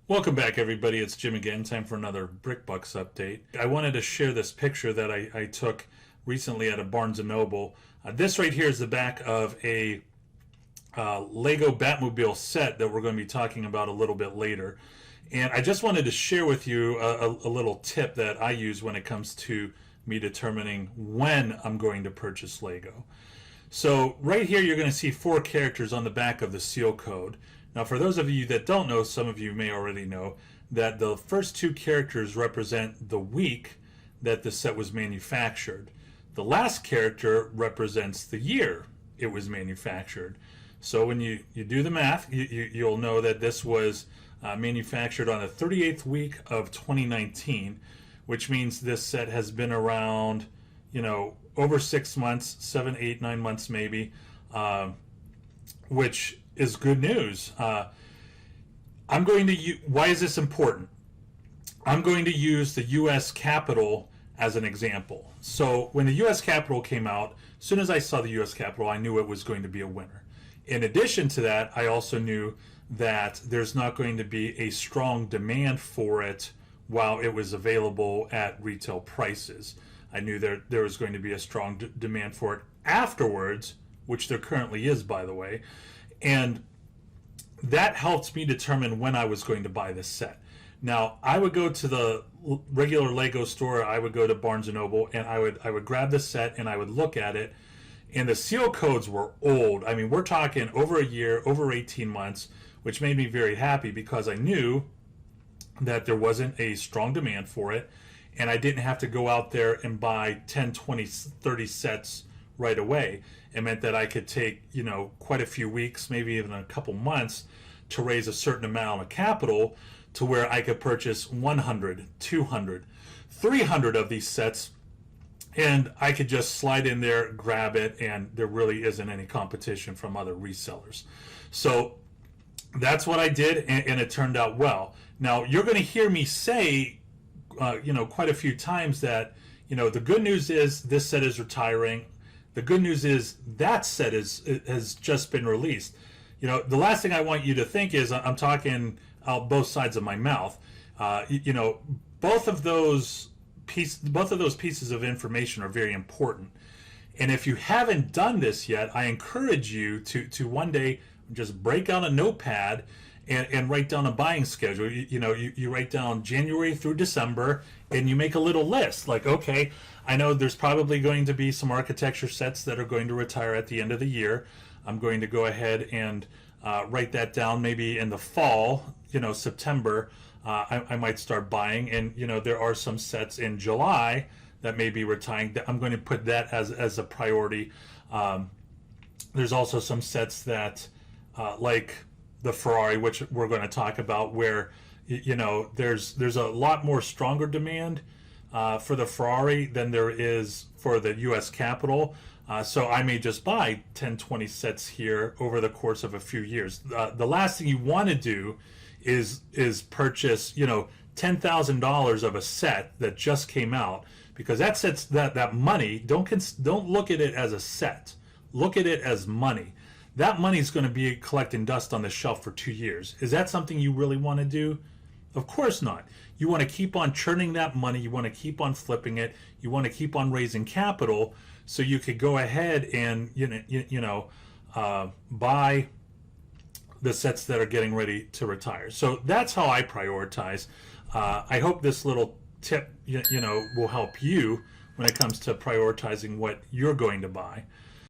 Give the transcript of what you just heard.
Welcome back, everybody. It's Jim again. Time for another BrickBucks update. I wanted to share this picture that I took recently at a Barnes & Noble. This right here is the back of a Lego Batmobile set that we're going to be talking about a little bit later. And I just wanted to share with you a little tip that I use when it comes to me determining when I'm going to purchase Lego. So right here you're going to see 4 characters on the back of the seal code. Now, for those of you that don't know, some of you may already know that the first 2 characters represent the week that the set was manufactured. The last character represents the year it was manufactured. So when you do the math, you'll know that this was manufactured on the 38th week of 2019, which means this set has been around, over 6 months, 7, 8, 9 months maybe, which is good news. I'm going to why is this important? I'm going to use the U.S. Capitol as an example. So when the U.S. Capitol came out, as soon as I saw the U.S. Capitol, I knew it was going to be a winner. In addition to that, I also knew that there's not going to be a strong demand for it while it was available at retail prices. I knew there was going to be a strong demand for it afterwards, which there currently is, by the way. And that helped me determine when I was going to buy this set. Now, I would go to the regular Lego store, I would go to Barnes & Noble, and I would grab the set and I would look at it. And the seal codes were old. I mean, we're talking over a year, over 18 months, which made me very happy because I knew that there wasn't a strong demand for it. And I didn't have to go out there and buy 10, 20, 30 sets right away. It meant that I could take, quite a few weeks, maybe even a couple months to raise a certain amount of capital to where I could purchase 100, 200, 300 of these sets, and I could just slide in there, grab it, and there really isn't any competition from other resellers. So that's what I did, and it turned out well. Now, you're going to hear me say, quite a few times that, the good news is this set is retiring. The good news is that set has just been released. The last thing I want you to think is I'm talking out both sides of my mouth. Both of those pieces of information are very important. And if you haven't done this yet, I encourage you to one day just break out a notepad and write down a buying schedule. You write down January through December, and you make a little list. Like, okay, I know there's probably going to be some architecture sets that are going to retire at the end of the year. I'm going to go ahead and write that down. Maybe in the fall, September, I might start buying. And, there are some sets in July that may be retiring. I'm going to put that as a priority. There's also some sets that, like the Ferrari, which we're going to talk about, where there's a lot more stronger demand for the Ferrari than there is for the U.S. Capitol. So I may just buy 10, 20 sets here over the course of a few years. The last thing you want to do is purchase $10,000 of a set that just came out, because that money, don't look at it as a set. Look at it as money. That money is going to be collecting dust on the shelf for 2 years. Is that something you really want to do? Of course not. You want to keep on churning that money. You want to keep on flipping it. You want to keep on raising capital so you could go ahead and buy the sets that are getting ready to retire. So that's how I prioritize. I hope this little tip will help you when it comes to prioritizing what you're going to buy.